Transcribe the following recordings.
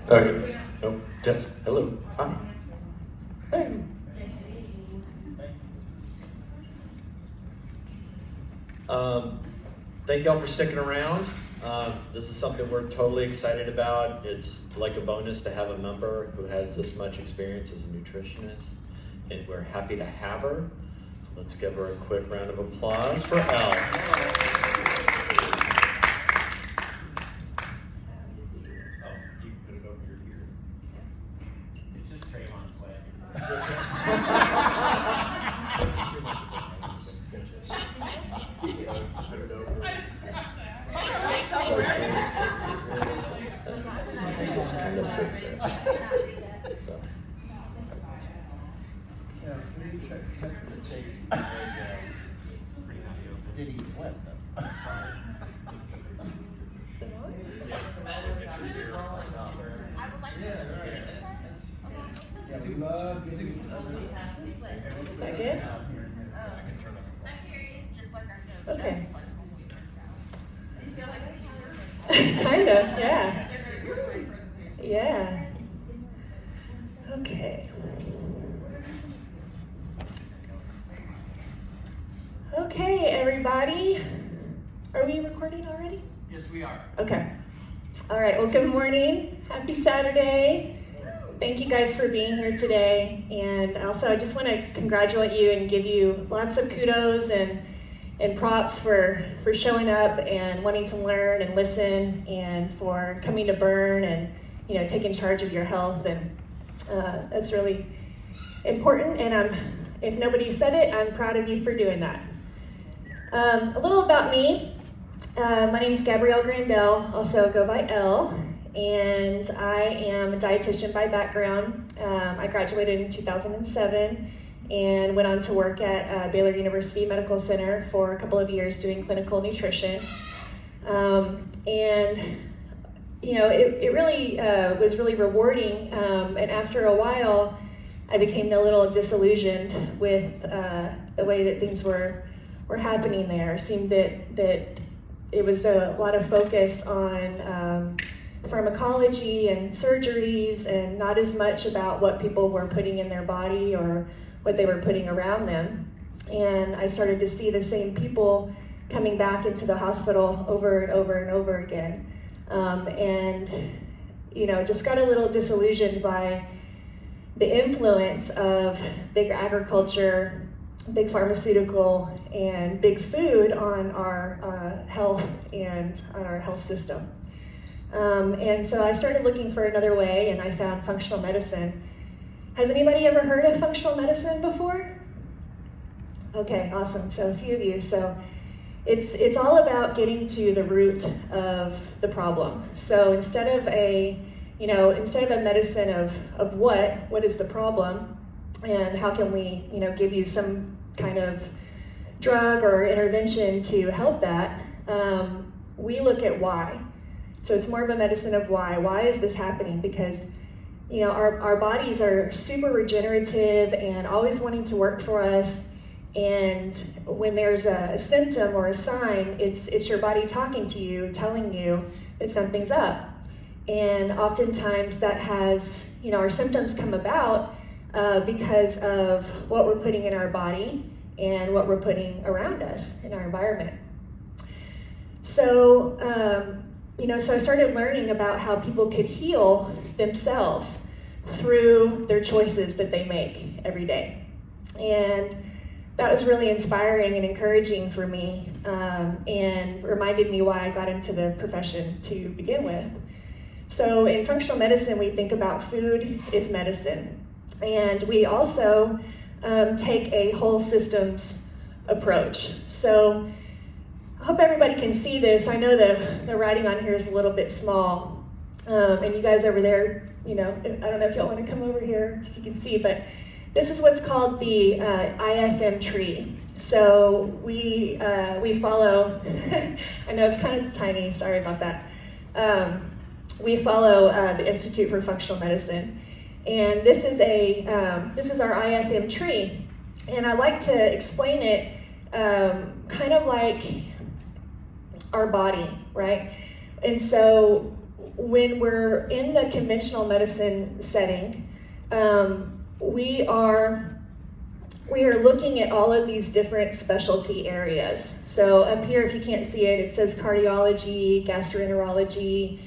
Okay. Oh, Jess. Hello. Hi. Hey. Thank y'all for sticking around. This is something we're totally excited about. It's like a bonus to have a member who has this much experience as a nutritionist, and we're happy to have her. Let's give her a quick round of applause for Elle. Did he sweat though? Yeah, we love getting Is that good? Okay. Kind of, yeah. Yeah. Okay. Okay, everybody. Are we recording already? Yes, we are. Okay. All right, well, good morning. Happy Saturday. Thank you guys for being here today. And also, I just want to congratulate you and give you lots of kudos and props for showing up and wanting to learn and listen, and for coming to Burn and taking charge of your health. And that's really important. And if nobody said it, I'm proud of you for doing that. A little about me. My name is Gabrielle Grandel, also go by Elle, and I am a dietitian by background. I graduated in 2007 and went on to work at Baylor University Medical Center for a couple of years doing clinical nutrition. It really was really rewarding, and after a while I became a little disillusioned with the way that things were happening there. It seemed that it was a lot of focus on pharmacology and surgeries, and not as much about what people were putting in their body or what they were putting around them. And I started to see the same people coming back into the hospital over and over and over again. Just got a little disillusioned by the influence of big agriculture, big pharmaceutical, and big food on our health and on our health system. And so I started looking for another way, and I found functional medicine. Has anybody ever heard of functional medicine before? Okay, awesome. So a few of you. So it's all about getting to the root of the problem. So instead of a medicine of what is the problem, and how can we give you some kind of drug or intervention to help that, we look at why. So it's more of a medicine of why. Why is this happening? Because our bodies are super regenerative and always wanting to work for us. And when there's a symptom or a sign, it's your body talking to you, telling you that something's up. And oftentimes that has, our symptoms come about because of what we're putting in our body and what we're putting around us in our environment. So, so I started learning about how people could heal themselves through their choices that they make every day. And that was really inspiring and encouraging for me, and reminded me why I got into the profession to begin with. So in functional medicine, we think about food is medicine. And we also take a whole systems approach. So I hope everybody can see this. I know the writing on here is a little bit small. And you guys over there, I don't know if y'all want to come over here so you can see, but this is what's called the IFM tree. So we follow, I know it's kind of tiny, sorry about that. We follow the Institute for Functional Medicine. And this is our IFM tree. And I like to explain it kind of like our body, right? And so when we're in the conventional medicine setting, we are looking at all of these different specialty areas. So up here, if you can't see it, it says cardiology, gastroenterology,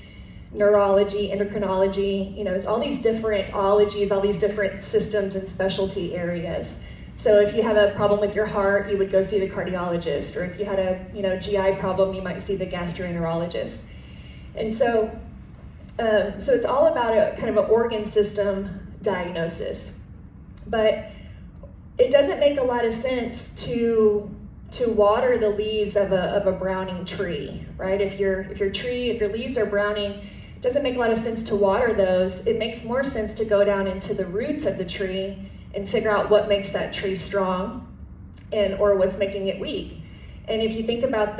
neurology, endocrinology. It's all these different ologies, all these different systems and specialty areas. So if you have a problem with your heart, you would go see the cardiologist, or if you had a GI problem, you might see the gastroenterologist. And so it's all about a kind of an organ system diagnosis. But it doesn't make a lot of sense to water the leaves of a browning tree, right? If your leaves are browning, it doesn't make a lot of sense to water those. It makes more sense to go down into the roots of the tree and figure out what makes that tree strong or what's making it weak. And if you think about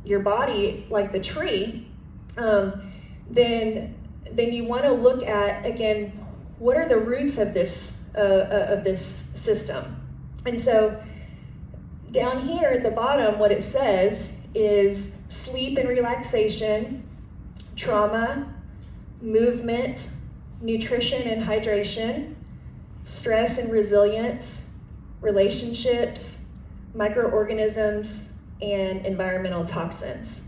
your body like the tree, then you want to look at, again, what are the roots of this system? And so down here at the bottom, what it says is sleep and relaxation, trauma, movement, nutrition and hydration, stress and resilience, relationships, microorganisms, and environmental toxins.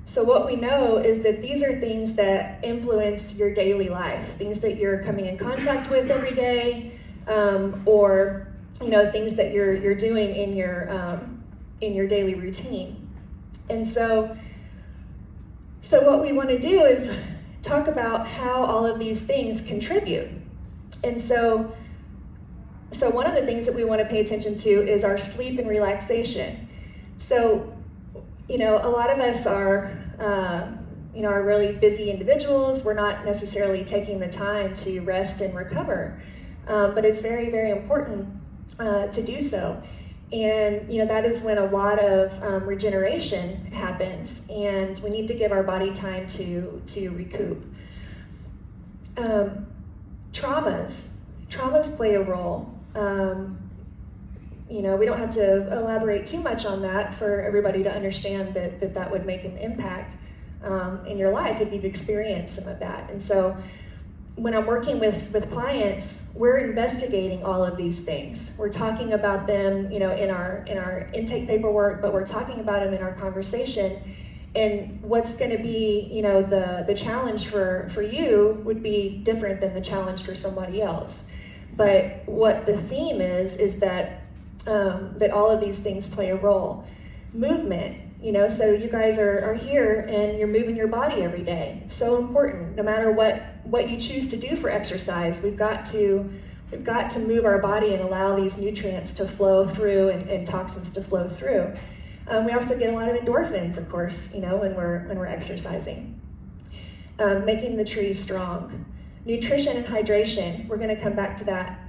So what we know is that these are things that influence your daily life, things that you're coming in contact with every day, or things that you're doing in your daily routine. And so what we want to do is talk about how all of these things contribute. And so one of the things that we want to pay attention to is our sleep and relaxation. So, a lot of us are really busy individuals. We're not necessarily taking the time to rest and recover, but it's very, very important to do so. And that is when a lot of regeneration happens, and we need to give our body time to recoup. Traumas play a role. We don't have to elaborate too much on that for everybody to understand that would make an impact in your life if you've experienced some of that. And so when I'm working with clients, we're investigating all of these things. We're talking about them, in our intake paperwork, but we're talking about them in our conversation. And what's going to be, the challenge for you would be different than the challenge for somebody else. But what the theme is that all of these things play a role. Movement, so you guys are here and you're moving your body every day. It's so important. No matter what you choose to do for exercise, we've got to move our body and allow these nutrients to flow through and toxins to flow through. We also get a lot of endorphins, of course, when we're exercising. Making the tree strong. Nutrition and hydration, we're going to come back to that.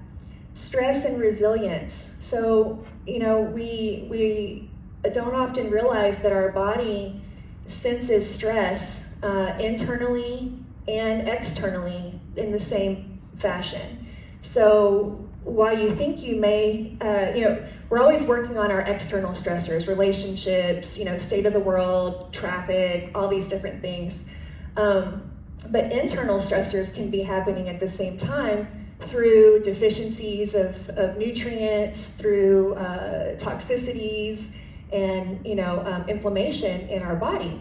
Stress and resilience. So, we don't often realize that our body senses stress internally and externally in the same fashion. So while you think you may, we're always working on our external stressors, relationships, state of the world, traffic, all these different things. But internal stressors can be happening at the same time through deficiencies of nutrients, through toxicities, and inflammation in our body.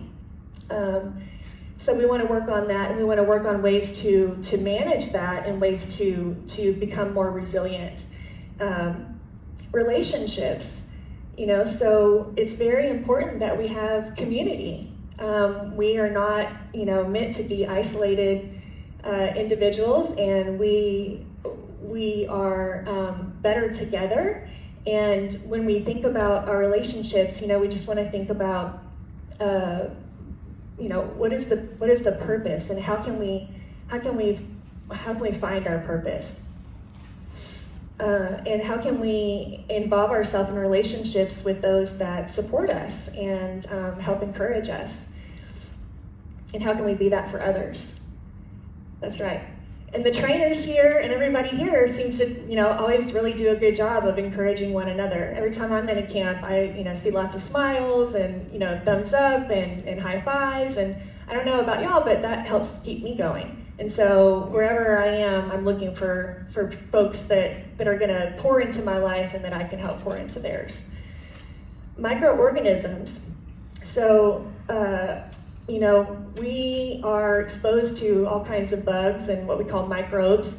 So we want to work on that, and we want to work on ways to manage that and ways to become more resilient. Relationships, so it's very important that we have community. We are not, meant to be isolated individuals, and we are better together. And when we think about our relationships, we just want to think about, what is the purpose, and how can we find our purpose, and how can we involve ourselves in relationships with those that support us and help encourage us, and how can we be that for others? That's right. And the trainers here and everybody here seems to, always really do a good job of encouraging one another. Every time I'm in a camp, I, see lots of smiles and, thumbs up and high fives. And I don't know about y'all, but that helps keep me going. And so wherever I am, I'm looking for folks that are gonna pour into my life and that I can help pour into theirs. Microorganisms. So, we are exposed to all kinds of bugs and what we call microbes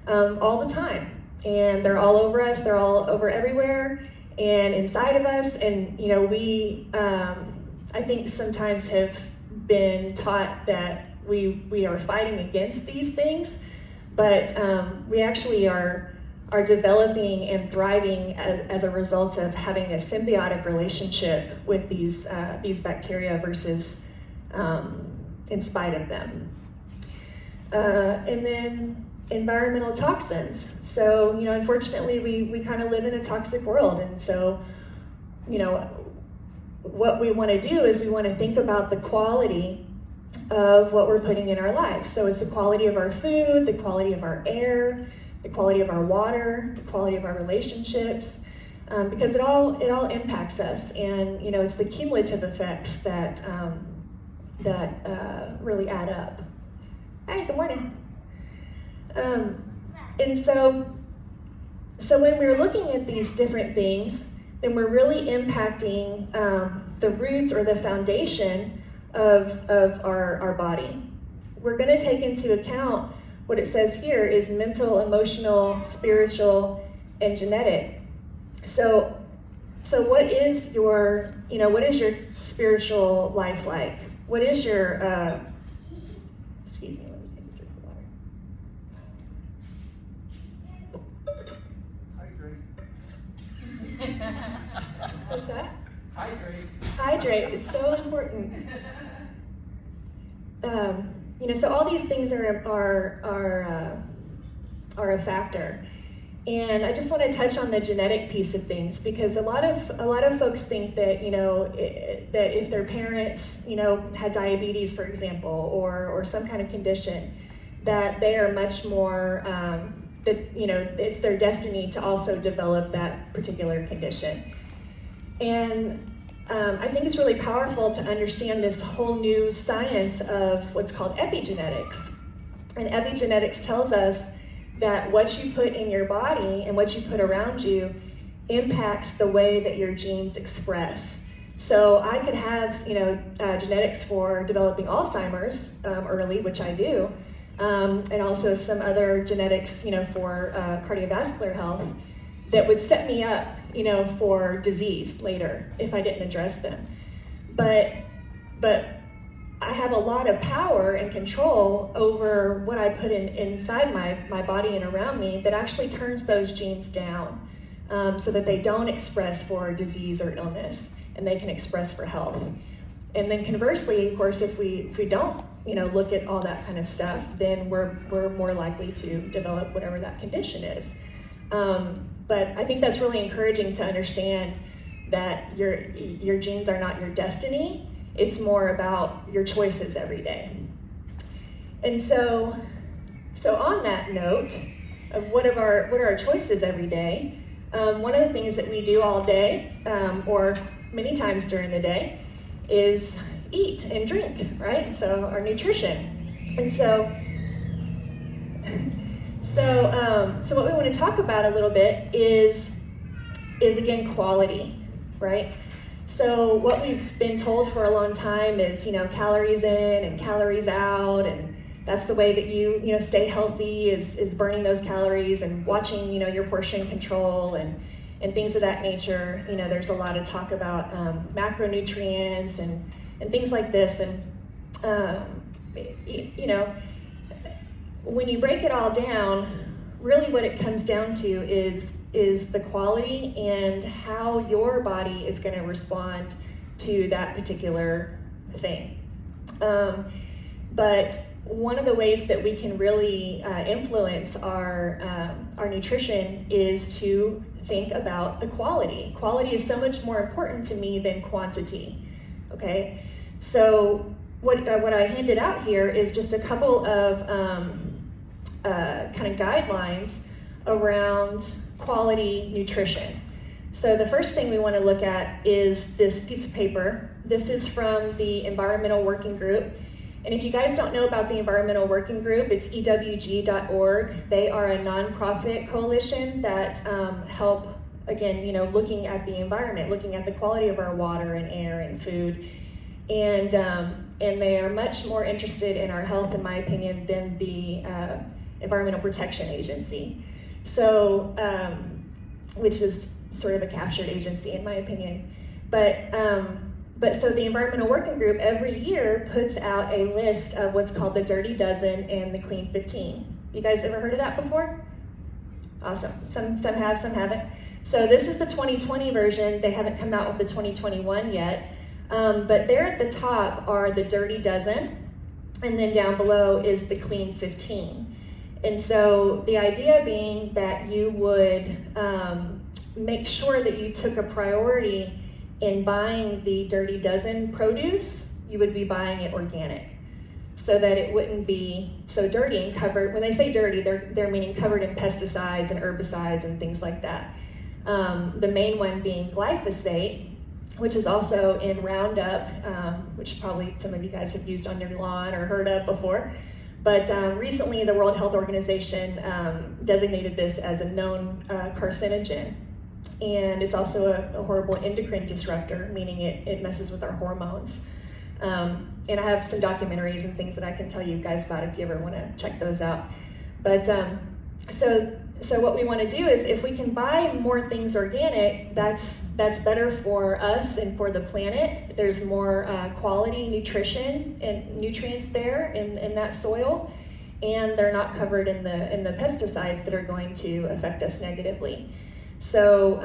all the time. And they're all over us, they're all over everywhere and inside of us. And, we, I think sometimes have been taught that we are fighting against these things, but we actually are developing and thriving as a result of having a symbiotic relationship with these bacteria versus in spite of them. And then environmental toxins. So, unfortunately, we kind of live in a toxic world, and so, what we want to do is we want to think about the quality of what we're putting in our life. So it's the quality of our food, the quality of our air, the quality of our water, the quality of our relationships, because it all impacts us, and it's the cumulative effects that really add up. Hi, good morning. And so when we're looking at these different things, then we're really impacting the roots or the foundation of our body. We're going to take into account what it says here is mental, emotional, spiritual, and genetic. So what is your spiritual life like? What is your excuse me, let me take a drink of water. Hydrate. What's that? Hydrate. It's so important. So all these things are a factor, and I just want to touch on the genetic piece of things, because a lot of folks think that that if their parents had diabetes, for example, or some kind of condition, that they are much more that it's their destiny to also develop that particular condition. And I think it's really powerful to understand this whole new science of what's called epigenetics. And epigenetics tells us that what you put in your body and what you put around you impacts the way that your genes express. So I could have, genetics for developing Alzheimer's early, which I do, and also some other genetics, for cardiovascular health that would set me up, for disease later if I didn't address them. But I have a lot of power and control over what I put inside my body and around me that actually turns those genes down, so that they don't express for disease or illness, and they can express for health. And then conversely, of course, if we don't look at all that kind of stuff, then we're more likely to develop whatever that condition is. But I think that's really encouraging to understand that your genes are not your destiny. It's more about your choices every day. And so on that note of what are our choices every day, one of the things that we do all day, or many times during the day, is eat and drink, right? So our nutrition. And so what we want to talk about a little bit is again quality, right? So what we've been told for a long time is calories in and calories out, and that's the way that you stay healthy is burning those calories and watching your portion control and things of that nature. There's a lot of talk about macronutrients and things like this, and when you break it all down, really what it comes down to is the quality and how your body is going to respond to that particular thing. But one of the ways that we can really influence our nutrition is to think about the quality. Quality is so much more important to me than quantity. Okay, so what I handed out here is just a couple of kind of guidelines around quality nutrition. So the first thing we want to look at is this piece of paper. This is from the Environmental Working Group, And if you guys don't know about the Environmental Working Group, it's ewg.org. They are a nonprofit coalition that help, again, looking at the environment, looking at the quality of our water and air and food. And they are much more interested in our health, in my opinion, than the Environmental Protection Agency. So, which is sort of a captured agency, in my opinion. But so the Environmental Working Group every year puts out a list of what's called the Dirty Dozen and the Clean 15. You guys ever heard of that before? Awesome. Some have, some haven't. So this is the 2020 version. They haven't come out with the 2021 yet. But there at the top are the Dirty Dozen, and then down below is the Clean 15. And so the idea being that you would make sure that you took a priority in buying the Dirty Dozen produce. You would be buying it organic, so that it wouldn't be so dirty and covered. When they say dirty, they're meaning covered in pesticides and herbicides and things like that. The main one being glyphosate, which is also in Roundup, which probably some of you guys have used on your lawn or heard of before. But recently the World Health Organization designated this as a known carcinogen. And it's also a horrible endocrine disruptor, meaning it messes with our hormones. And I have some documentaries and things that I can tell you guys about if you ever want to check those out. But so what we want to do is, if we can buy more things organic, that's better for us and for the planet. There's more quality nutrition and nutrients there in that soil, and they're not covered in the pesticides that are going to affect us negatively. So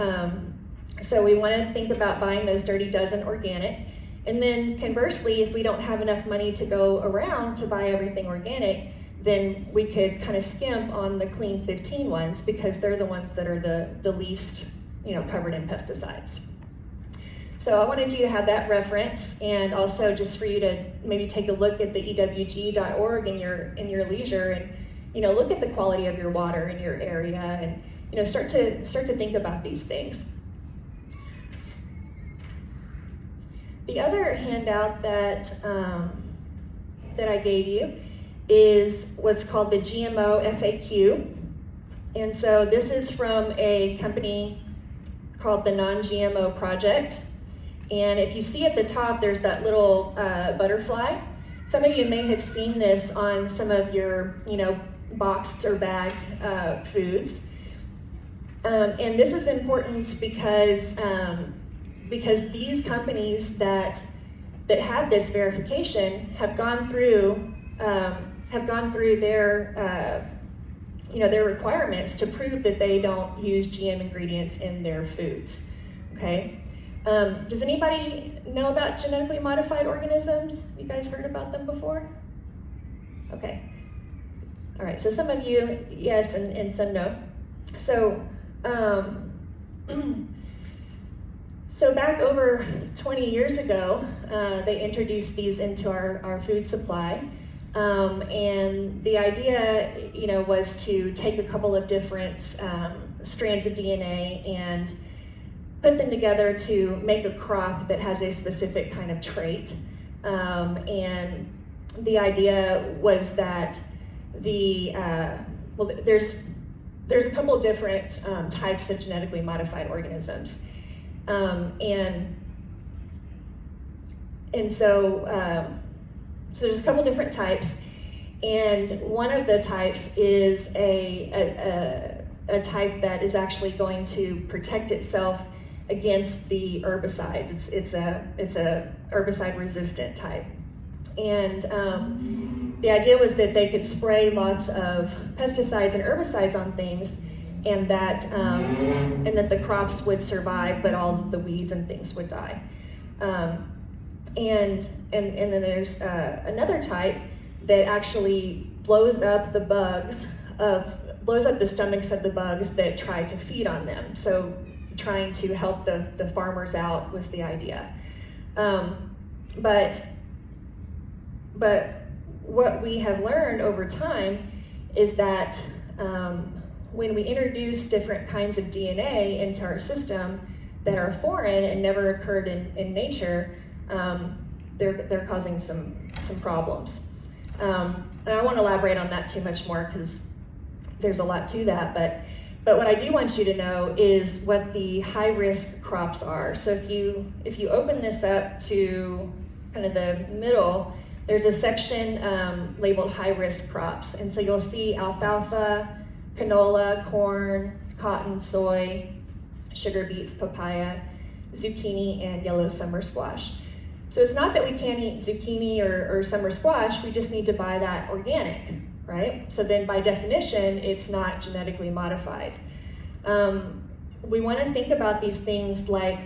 we want to think about buying those Dirty Dozen organic. And then conversely, if we don't have enough money to go around to buy everything organic, then we could kind of skimp on the Clean 15 ones, because they're the ones that are the least, covered in pesticides. So I wanted you to have that reference, and also just for you to maybe take a look at the ewg.org in your leisure, and look at the quality of your water in your area, and start to think about these things. The other handout that I gave you is what's called the GMO FAQ. And so this is from a company called the Non-GMO Project. And if you see at the top, there's that little butterfly. Some of you may have seen this on some of your, boxed or bagged foods. And this is important because these companies that have this verification have gone through their requirements to prove that they don't use GM ingredients in their foods. Okay. Does anybody know about genetically modified organisms? You guys heard about them before? Okay. All right. So some of you, yes, and some no. So. So back over 20 years ago, they introduced these into our food supply. And the idea, was to take a couple of different strands of DNA and put them together to make a crop that has a specific kind of trait. And the idea was that there's a couple of different types of genetically modified organisms. So there's a couple different types, and one of the types is a type that is actually going to protect itself against the herbicides. It's a herbicide resistant type, and the idea was that they could spray lots of pesticides and herbicides on things, and that the crops would survive, but all of the weeds and things would die. And then there's another type that actually blows up the stomachs of the bugs that try to feed on them. So trying to help the farmers out was the idea. But what we have learned over time is that when we introduce different kinds of DNA into our system that are foreign and never occurred in nature, they're causing some problems. And I won't elaborate on that too much more because there's a lot to that, but what I do want you to know is what the high-risk crops are. So if you open this up to kind of the middle, there's a section labeled high-risk crops. And so you'll see alfalfa, canola, corn, cotton, soy, sugar beets, papaya, zucchini, and yellow summer squash. So it's not that we can't eat zucchini or summer squash, we just need to buy that organic, right? So then by definition, it's not genetically modified. We want to think about these things like,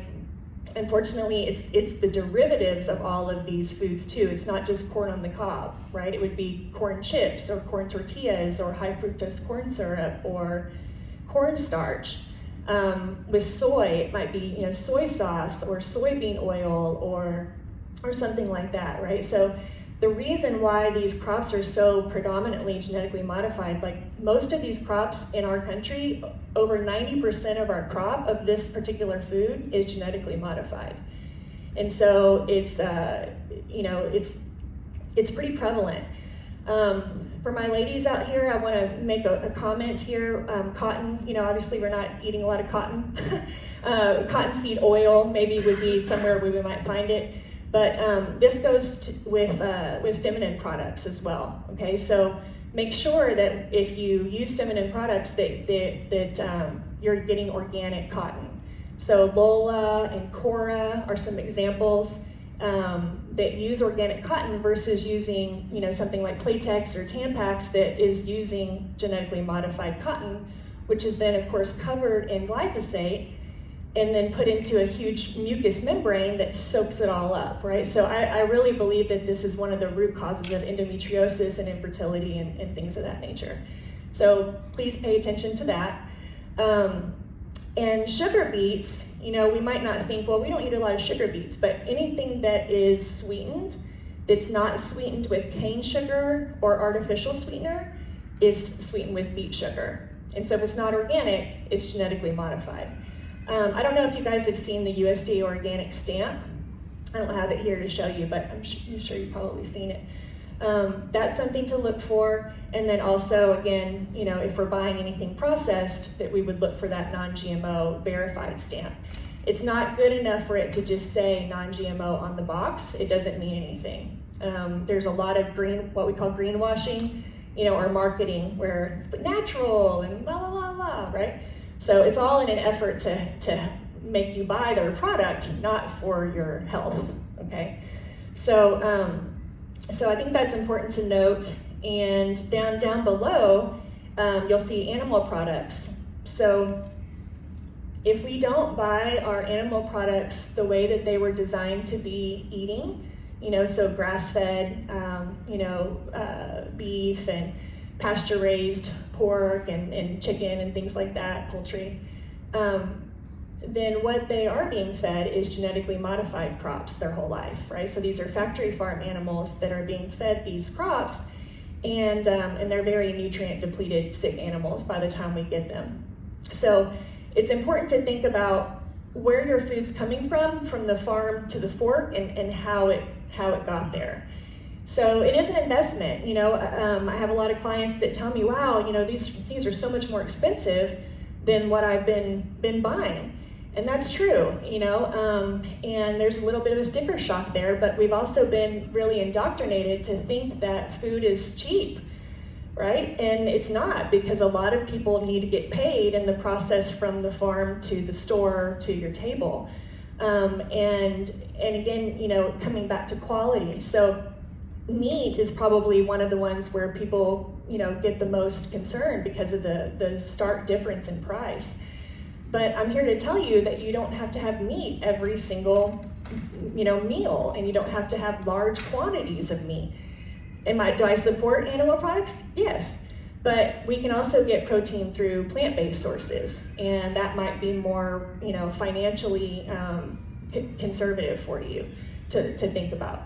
unfortunately, it's the derivatives of all of these foods too. It's not just corn on the cob, right? It would be corn chips or corn tortillas or high fructose corn syrup or cornstarch. With soy, it might be soy sauce or soybean oil or something like that, right? So the reason why these crops are so predominantly genetically modified, like most of these crops in our country, over 90% of our crop of this particular food is genetically modified. And so it's pretty prevalent. For my ladies out here, I want to make a comment here. Cotton, obviously we're not eating a lot of cotton. Cottonseed oil maybe would be somewhere where we might find it. But this goes with feminine products as well, okay? So make sure that if you use feminine products that you're getting organic cotton. So Lola and Cora are some examples that use organic cotton versus using something like Playtex or Tampax that is using genetically modified cotton, which is then of course covered in glyphosate and then put into a huge mucous membrane that soaks it all up, right? So I really believe that this is one of the root causes of endometriosis and infertility and things of that nature. So please pay attention to that. And sugar beets, we might not think, well, we don't eat a lot of sugar beets, but anything that is sweetened, that's not sweetened with cane sugar or artificial sweetener, is sweetened with beet sugar. And so if it's not organic, it's genetically modified. I don't know if you guys have seen the USDA organic stamp. I don't have it here to show you, but I'm sure you've probably seen it. That's something to look for. And then also, again, if we're buying anything processed, that we would look for that non-GMO verified stamp. It's not good enough for it to just say non-GMO on the box. It doesn't mean anything. There's a lot of what we call greenwashing, or marketing where it's natural and la la la la, right? So it's all in an effort to make you buy their product, not for your health, okay? So I think that's important to note. And down below, you'll see animal products. So if we don't buy our animal products the way that they were designed to be eating, so grass-fed, beef and pasture-raised pork and chicken and things like that, poultry, then what they are being fed is genetically modified crops their whole life, right? So these are factory farm animals that are being fed these crops, and they're very nutrient depleted, sick animals by the time we get them. So it's important to think about where your food's coming from the farm to the fork, and how it got there. So it is an investment. I have a lot of clients that tell me, wow, these are so much more expensive than what I've been buying. And that's true, and there's a little bit of a sticker shock there, but we've also been really indoctrinated to think that food is cheap, right? And it's not, because a lot of people need to get paid in the process from the farm to the store to your table. And again, coming back to quality. So meat is probably one of the ones where people, get the most concerned because of the stark difference in price. But I'm here to tell you that you don't have to have meat every single, meal, and you don't have to have large quantities of meat. Do I support animal products? Yes. But we can also get protein through plant-based sources, and that might be more, financially conservative for you to think about.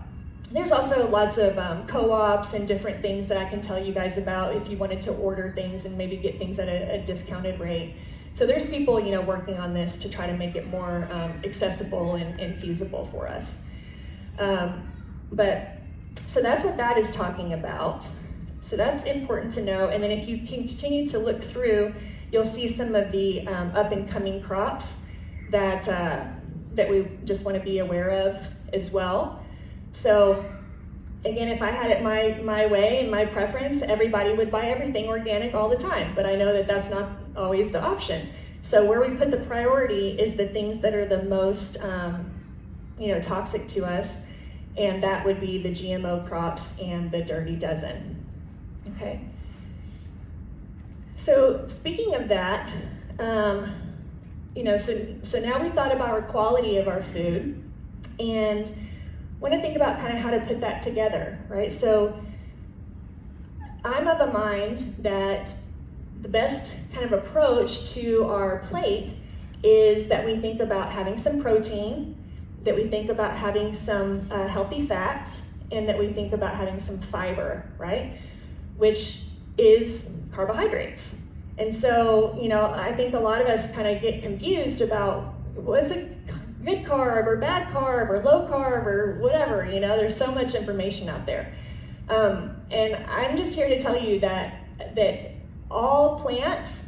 There's also lots of co-ops and different things that I can tell you guys about if you wanted to order things and maybe get things at a discounted rate. So there's people, working on this to try to make it more accessible and feasible for us. But So that's what that is talking about. So that's important to know. And then if you continue to look through, you'll see some of the up and coming crops that we just want to be aware of as well. So again, if I had it my way and my preference, everybody would buy everything organic all the time. But I know that that's not always the option. So where we put the priority is the things that are the most toxic to us, and that would be the GMO crops and the dirty dozen. Okay. So speaking of that, so now we've thought about our quality of our food, and want to think about kind of how to put that together, right? So I'm of a mind that the best kind of approach to our plate is that we think about having some protein, that we think about having some healthy fats, and that we think about having some fiber, right? Which is carbohydrates. And so, I think a lot of us kind of get confused about what's a good carb or bad carb or low carb or whatever, there's so much information out there. And I'm just here to tell you that all plants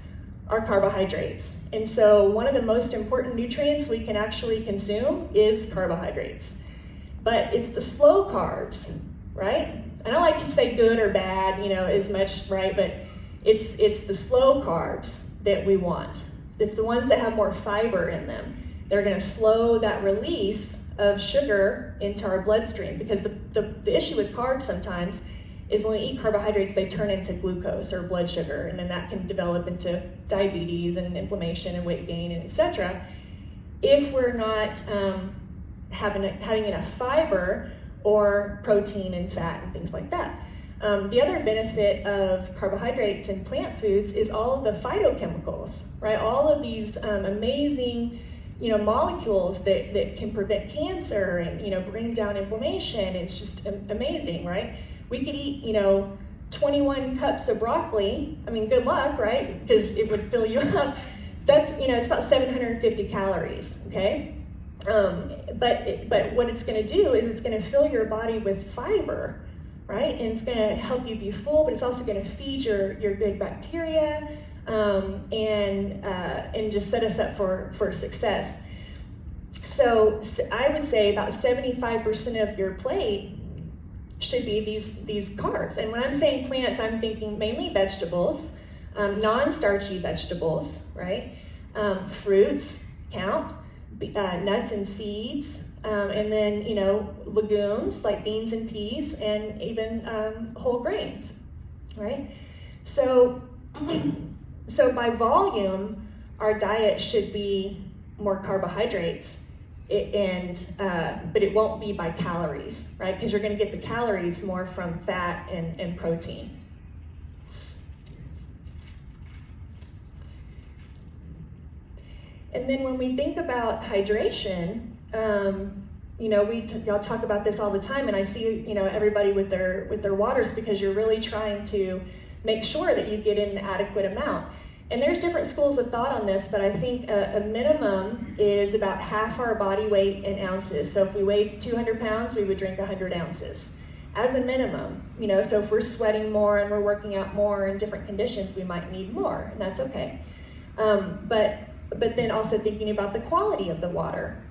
are carbohydrates. And so one of the most important nutrients we can actually consume is carbohydrates. But it's the slow carbs, right? I don't like to say good or bad, as much, right? But it's the slow carbs that we want. It's the ones that have more fiber in them. They're going to slow that release of sugar into our bloodstream, because the issue with carbs sometimes is when we eat carbohydrates, they turn into glucose or blood sugar, and then that can develop into diabetes and inflammation and weight gain and etc. if we're not having enough fiber or protein and fat and things like that. The other benefit of carbohydrates in plant foods is all of the phytochemicals, right? All of these amazing molecules that can prevent cancer and bring down inflammation. It's just amazing, right? We could eat 21 cups of broccoli. I mean, good luck, right? Because it would fill you up. That's it's about 750 calories. Okay, but what it's going to do is it's going to fill your body with fiber, right? And it's going to help you be full, but it's also going to feed your good bacteria and just set us up for success. So I would say about 75% of your plate should be these carbs. And when I'm saying plants, I'm thinking mainly vegetables, non-starchy vegetables, right? Fruits count, nuts and seeds, and then legumes like beans and peas, and even whole grains, right? So by volume, our diet should be more carbohydrates, but it won't be by calories, right? Because you're going to get the calories more from fat and protein. And then when we think about hydration, y'all talk about this all the time, and I see everybody with their waters, because you're really trying to make sure that you get in an adequate amount. And there's different schools of thought on this, but I think a minimum is about half our body weight in ounces. So if we weighed 200 pounds, we would drink 100 ounces as a minimum. So if we're sweating more and we're working out more in different conditions, we might need more, and that's okay. But then also thinking about the quality of the water.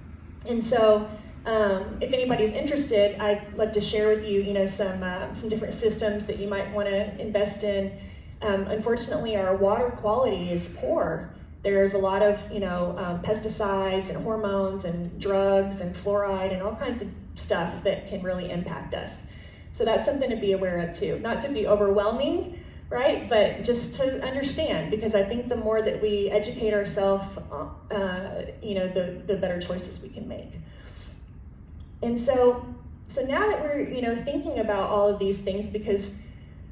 And so if anybody's interested, I'd love to share with you, some different systems that you might want to invest in. Unfortunately, our water quality is poor. There's a lot of, pesticides and hormones and drugs and fluoride and all kinds of stuff that can really impact us. So that's something to be aware of too. Not to be overwhelming, right? But just to understand, because I think the more that we educate ourselves, the better choices we can make. And so now that we're, thinking about all of these things, because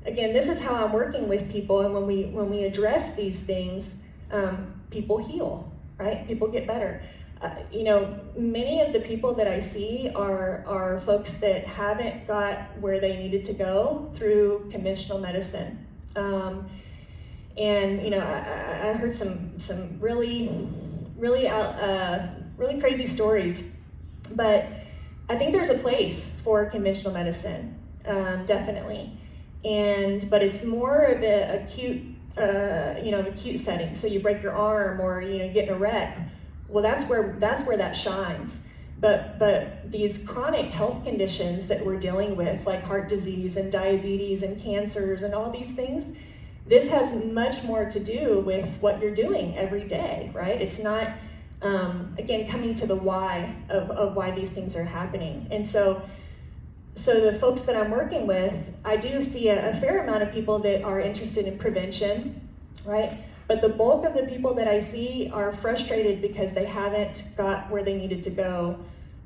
again, this is how I'm working with people, and when we address these things, people heal, right? People get better. Many of the people that I see are folks that haven't got where they needed to go through conventional medicine. I heard some really crazy stories, but I think there's a place for conventional medicine. definitely. But it's more of an acute, acute setting. So you break your arm or get in a wreck. Well, that's where that shines. But these chronic health conditions that we're dealing with, like heart disease and diabetes and cancers and all these things, this has much more to do with what you're doing every day, right? It's not, again, coming to the why of why these things are happening. And so the folks that I'm working with, I do see a fair amount of people that are interested in prevention, right? But the bulk of the people that I see are frustrated because they haven't got where they needed to go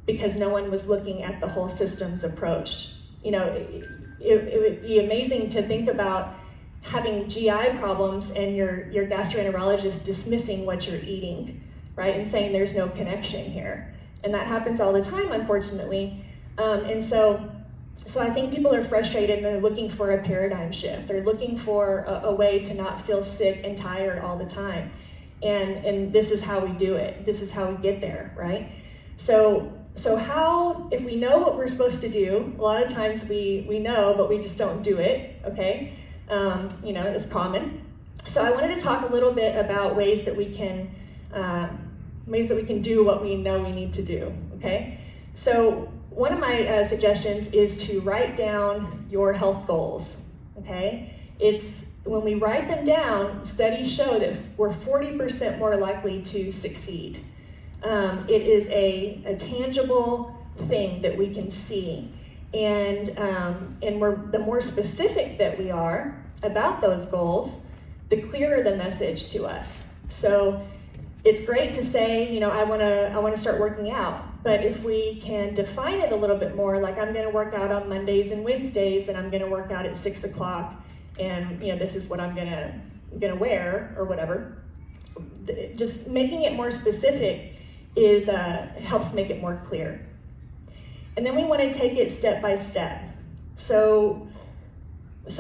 because no one was looking at the whole systems approach. It would be amazing to think about having GI problems and your gastroenterologist dismissing what you're eating, right? And saying there's no connection here. And that happens all the time, unfortunately. So I think people are frustrated and they're looking for a paradigm shift. They're looking for a way to not feel sick and tired all the time. And this is how we do it. This is how we get there, right? So how, if we know what we're supposed to do, a lot of times we know, but we just don't do it, okay? It's common. So I wanted to talk a little bit about ways that we can do what we know we need to do, okay? So one of my suggestions is to write down your health goals, okay? When we write them down, studies show that we're 40% more likely to succeed. It is a tangible thing that we can see. And the more specific that we are about those goals, the clearer the message to us. So it's great to say, I want to start working out. But if we can define it a little bit more, like I'm going to work out on Mondays and Wednesdays, and I'm going to work out at 6 o'clock, and this is what I'm going to wear or whatever. Just making it more specific helps make it more clear. And then we want to take it step by step. So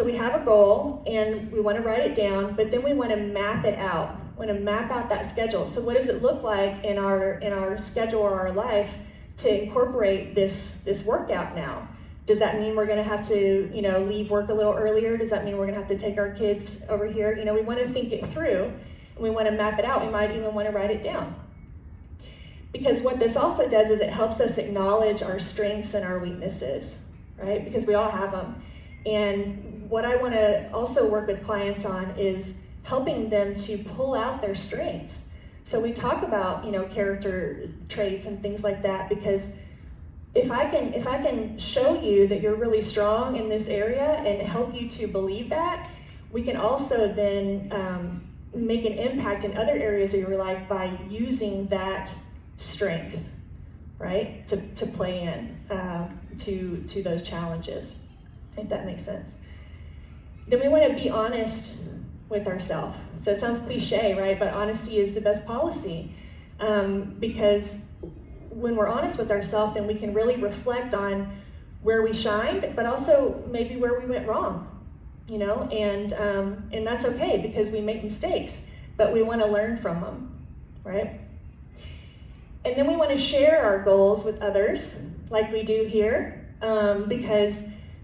we have a goal and we want to write it down, but then we want to map it out. We want to map out that schedule. So what does it look like in our schedule or our life to incorporate this workout now? Does that mean we're going to have to, leave work a little earlier? Does that mean we're going to have to take our kids over here? We want to think it through and we want to map it out. We might even want to write it down. Because what this also does is it helps us acknowledge our strengths and our weaknesses, right? Because we all have them. And what I want to also work with clients on is helping them to pull out their strengths. So we talk about, character traits and things like that, because if I can show you that you're really strong in this area and help you to believe that, we can also then make an impact in other areas of your life by using that strength, right, to play in to those challenges, if that makes sense. Then we want to be honest with ourselves. So it sounds cliche, right? But honesty is the best policy, because when we're honest with ourselves, then we can really reflect on where we shined, but also maybe where we went wrong, and that's okay because we make mistakes, but we want to learn from them, right? And then we want to share our goals with others, like we do here, because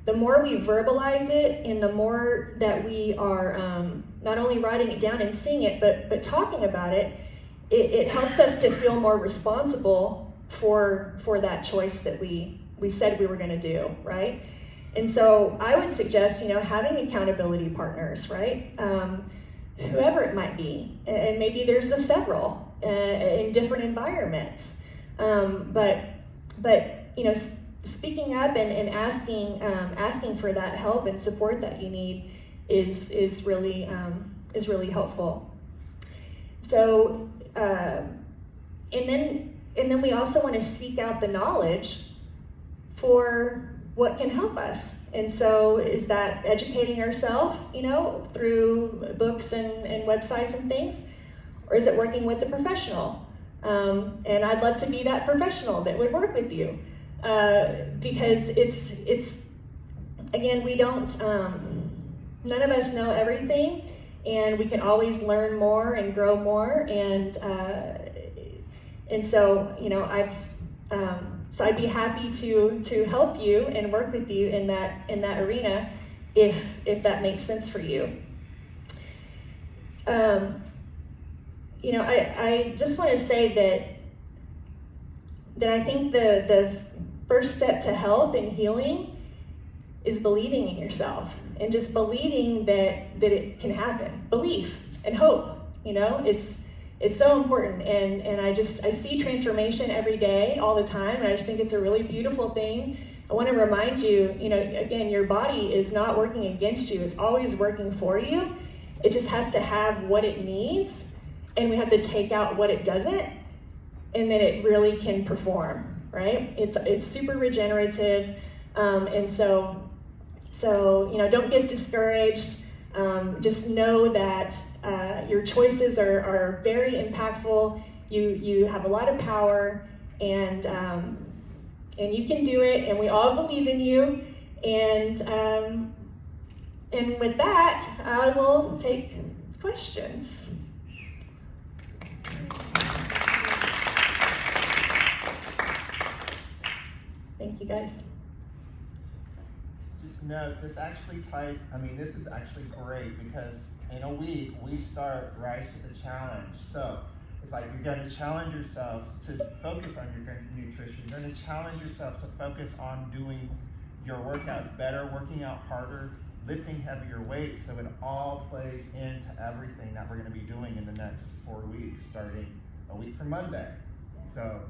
the more we verbalize it and the more that we are not only writing it down and seeing it, but talking about it, it helps us to feel more responsible for that choice that we said we were going to do, right? And so I would suggest, having accountability partners, right? Whoever it might be, and maybe there's several in different environments, but speaking up and asking for that help and support that you need is really helpful. So and then we also want to seek out the knowledge for what can help us. And so is that educating ourselves, through books and websites and things, or is it working with a professional? And I'd love to be that professional that would work with you. Because it's again, we don't, none of us know everything, and we can always learn more and grow more, and so, So I'd be happy to help you and work with you in that arena if that makes sense for you. I just want to say that I think the first step to health and healing is believing in yourself and just believing that it can happen. Belief and hope, it's so important. And I see transformation every day, all the time, and I just think it's a really beautiful thing. I want to remind you, again, your body is not working against you. It's always working for you. It just has to have what it needs, and we have to take out what it doesn't, and then it really can perform, right? It's super regenerative, and so don't get discouraged. Just know that your choices are very impactful. You have a lot of power, and you can do it, and we all believe in you. And with that, I will take questions. Thank you, guys. Just note, this is actually great because in a week, we start Rise to the Challenge. So it's like you're going to challenge yourselves to focus on your nutrition. You're going to challenge yourselves to focus on doing your workouts better, working out harder, lifting heavier weights, so it all plays into everything that we're going to be doing in the next 4 weeks, starting a week from Monday. So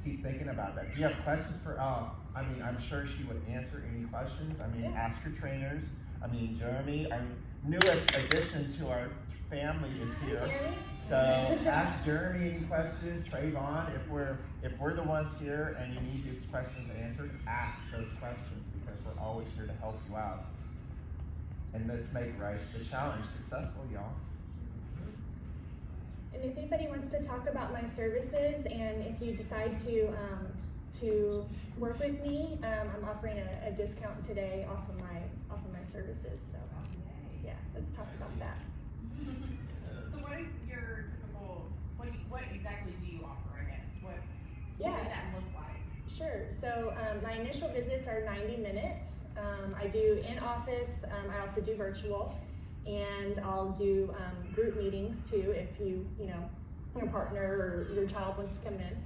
keep thinking about that. If you have questions for I'm sure she would answer any questions. Ask your trainers. Jeremy, our newest addition to our family, is here. Jeremy. So ask Jeremy any questions. Trayvon, if we're the ones here and you need these questions answered, ask those questions because we're always here to help you out. And let's make Rise the Challenge successful, y'all. And if anybody wants to talk about my services, and if you decide to work with me, I'm offering a discount today off of my services. So yeah, let's talk about that. So what is your typical? What exactly do you offer? I guess what would that look like? Sure. So my initial visits are 90 minutes. I do in office. I also do virtual, and I'll do group meetings too if your partner or your child wants to come in.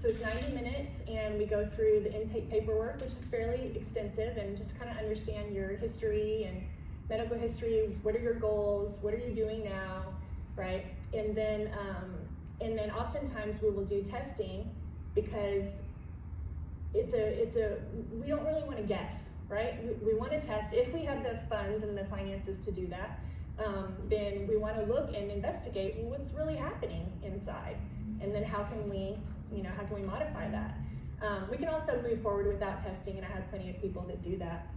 So it's 90 minutes, and we go through the intake paperwork, which is fairly extensive, and just kind of understand your history and medical history. What are your goals? What are you doing now, right? And then oftentimes we will do testing because we don't really want to guess, right? We want to test. If we have the funds and the finances to do that, then we want to look and investigate what's really happening inside, and then how can we modify that? We can also move forward without testing, and I have plenty of people that do that.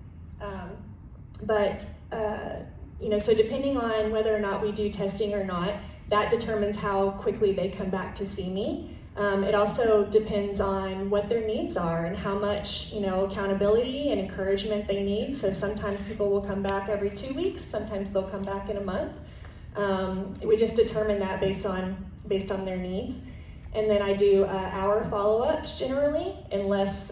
So depending on whether or not we do testing or not, that determines how quickly they come back to see me. It also depends on what their needs are and how much, accountability and encouragement they need. So sometimes people will come back every 2 weeks, sometimes they'll come back in a month. We just determine that based on their needs. And then I do hour follow-ups generally, unless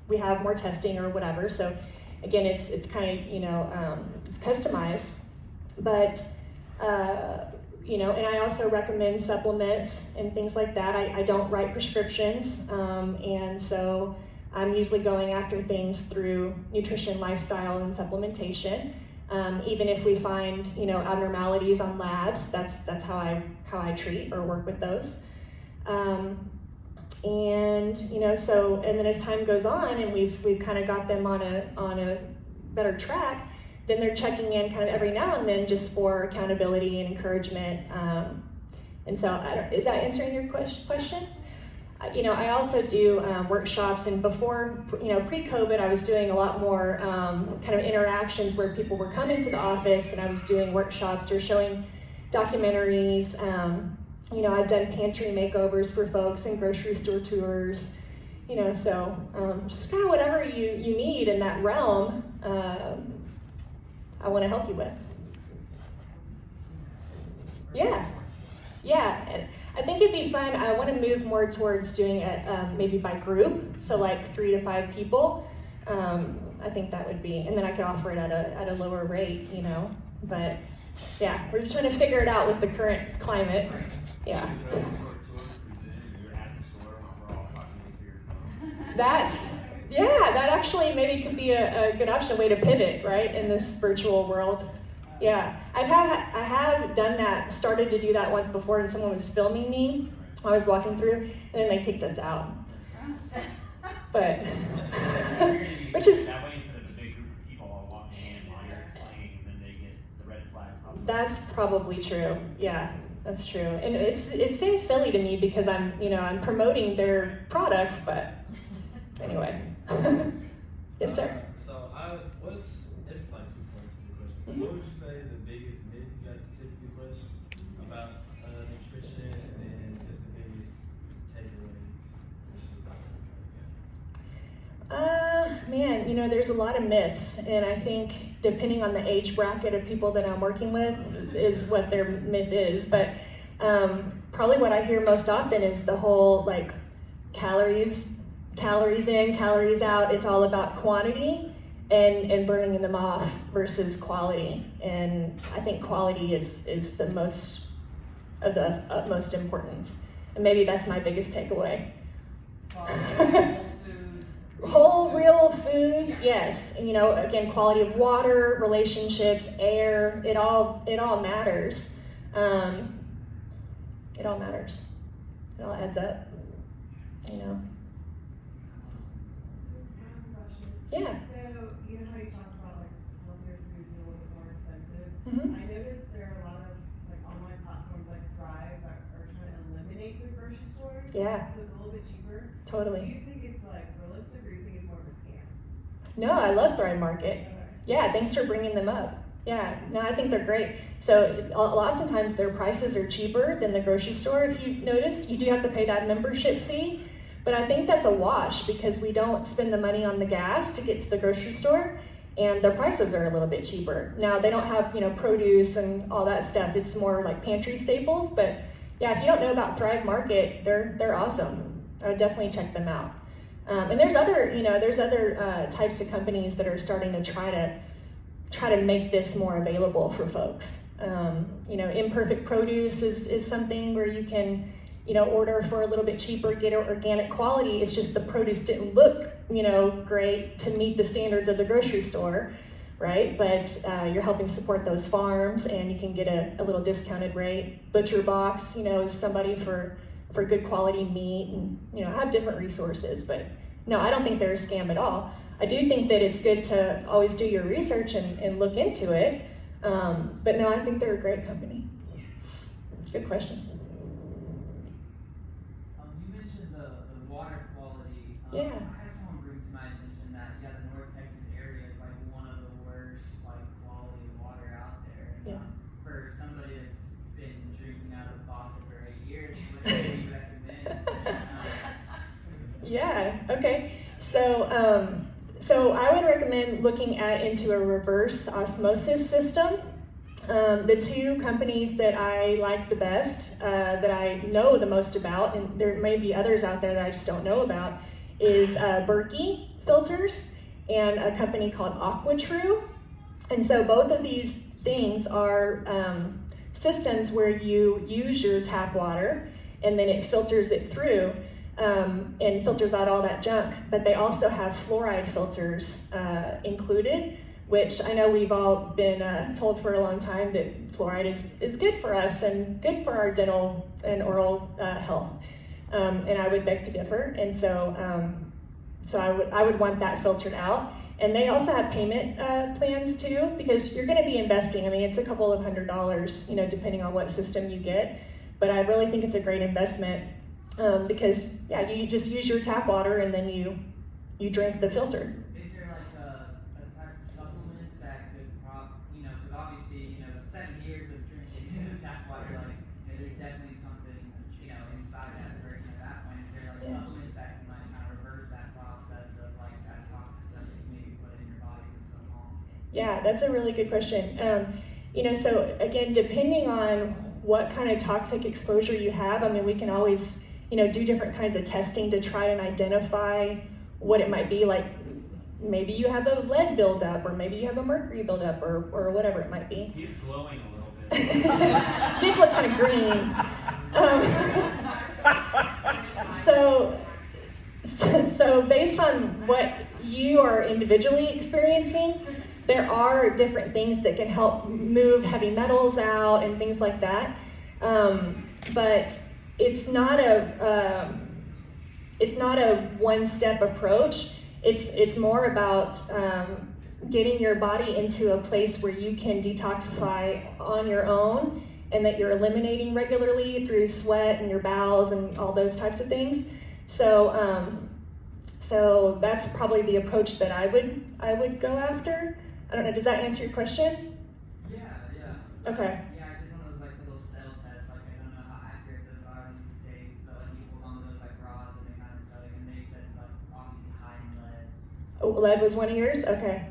we have more testing or whatever. So again, it's kind of, it's customized, but and I also recommend supplements and things like that. I don't write prescriptions, and so I'm usually going after things through nutrition, lifestyle, and supplementation. Even if we find, abnormalities on labs, that's how I treat or work with those. And then as time goes on and we've kind of got them on a better track, then they're checking in kind of every now and then just for accountability and encouragement. And so is that answering your question? I also do workshops, and before, pre-COVID, I was doing a lot more kind of interactions where people were coming to the office and I was doing workshops or showing documentaries. I've done pantry makeovers for folks and grocery store tours, so just kind of whatever you need in that realm, I want to help you with. Yeah. And I think it'd be fun. I want to move more towards doing it maybe by group, so like 3 to 5 people. I think that would be, and then I could offer it at a lower rate, you know. But yeah, we're just trying to figure it out with the current climate. Yeah. That actually maybe could be a good option, a way to pivot, right, in this virtual world. Yeah, I have done that, started to do that once before, and someone was filming me while I was walking through, and then they kicked us out. But, which is, that way instead of a big group of people all walking in while you're explaining, and then they get the red flag. that's probably true. Yeah, that's true. And it seems silly to me because I'm promoting their products, but anyway. Yes, sir. So it's like 2 points to the question. Mm-hmm. What would you say the biggest myth you guys typically push about nutrition, and then just the biggest takeaway? Man, there's a lot of myths, and I think depending on the age bracket of people that I'm working with is what their myth is. But probably what I hear most often is the whole like calories in, calories out. It's all about quantity and burning them off versus quality. And I think quality is the most of the utmost importance. And maybe that's my biggest takeaway. Whole real foods, yes. And, again, quality of water, relationships, air, it all matters. It all matters. It all adds up, Yeah. So, you know how you talked about like healthier foods are a little bit more expensive? Mhm. I noticed there are a lot of like online platforms like Thrive that are trying to eliminate the grocery stores. Yeah. So it's a little bit cheaper. Do Totally. you think it's like realistic, or do you think it's more of a scam? No, I love Thrive Market. Okay. Yeah, thanks for bringing them up. Yeah, no, I think they're great. So lots of times their prices are cheaper than the grocery store. If you've noticed, you do have to pay that membership fee. But I think that's a wash because we don't spend the money on the gas to get to the grocery store, and their prices are a little bit cheaper. Now they don't have produce and all that stuff. It's more like pantry staples. But yeah, if you don't know about Thrive Market, they're awesome. I would definitely check them out. And there's other types of companies that are starting to try to make this more available for folks. Imperfect produce is something where you can order for a little bit cheaper, get organic quality. It's just the produce didn't look, great to meet the standards of the grocery store, right? But you're helping support those farms, and you can get a little discounted rate. Butcher Box, is somebody for good quality meat, and have different resources. But no, I don't think they're a scam at all. I do think that it's good to always do your research and look into it. But no, I think they're a great company. Good question. You mentioned the water quality. Yeah. I had someone bring to my attention that the North Texas area is like one of the worst quality of water out there. And, Yeah. For somebody that's been drinking out of the faucet for 8 years, what do you recommend? Yeah. Okay. So I would recommend looking into a reverse osmosis system. The two companies that I like the best, that I know the most about, and there may be others out there that I just don't know about, is Berkey filters and a company called AquaTrue. And so both of these things are systems where you use your tap water and then it filters it through and filters out all that junk. But they also have fluoride filters included, which I know we've all been told for a long time that fluoride is good for us and good for our dental and oral health. And I would beg to differ. And so I would want that filtered out. And they also have payment plans too, because you're going to be investing. I mean, it's a couple of $100s, depending on what system you get. But I really think it's a great investment because, yeah, you just use your tap water and then you drink the filter. Is there a type of supplements that could because obviously, 7 years of drinking tap water, there's definitely something, inside that version at that point. Is there supplements that can kind of reverse that process of that toxic stuff that you maybe put in your body for so long? Yeah, that's a really good question. So again, depending on what kind of toxic exposure you have. I mean, we can always, do different kinds of testing to try and identify what it might be. Like maybe you have a lead buildup, or maybe you have a mercury buildup, or whatever it might be. He's glowing a little bit. You did look kind of green. So based on what you are individually experiencing, there are different things that can help move heavy metals out and things like that. But it's not a one-step approach. It's more about getting your body into a place where you can detoxify on your own, and that you're eliminating regularly through sweat and your bowels and all those types of things. So that's probably the approach that I would go after. I don't know, does that answer your question? Yeah. Okay. Yeah, I did one of those like little cell tests. Like I don't know how accurate those are these days, but like you hold on to those like rods and they kind of tell you, and they said like obviously high in lead. Oh, lead was one of yours? Okay.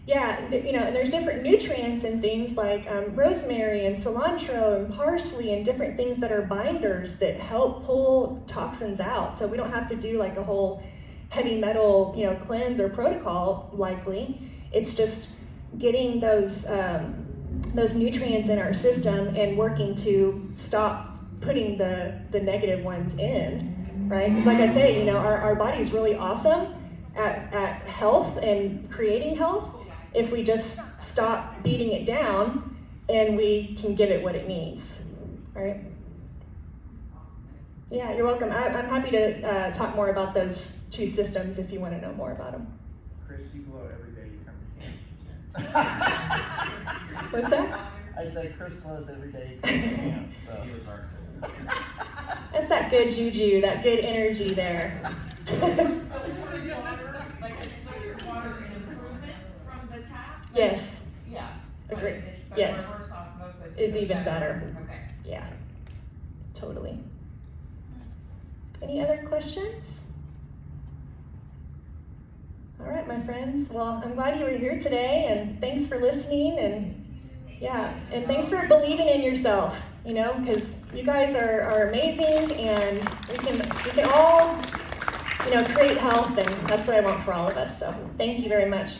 Yeah, and there's different nutrients and things like rosemary and cilantro and parsley and different things that are binders that help pull toxins out. So we don't have to do like a whole heavy metal, cleanse or protocol likely. It's just getting those nutrients in our system and working to stop putting the negative ones in, right? Like I say, our body's really awesome at health and creating health if we just stop beating it down and we can give it what it needs, right? Yeah, you're welcome. I'm happy to talk more about those two systems if you want to know more about them. Chris, you glow every day you come to camp. What's that? I say Chris glows every day you come to camp. So. He was hard. That's that good juju, that good energy there. Like, is filtered water an improvement from the tap? Yes. Yeah. Agreed. But Yes. reverse osmosis Is even better. Okay. Yeah, totally. Any other questions? All right, my friends. Well, I'm glad you were here today, and thanks for listening, and thanks for believing in yourself, because you guys are amazing, and we can all, create health, and that's what I want for all of us. So thank you very much.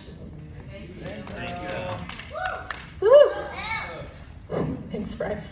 Thank you, Al. Woo! Thanks, Bryce.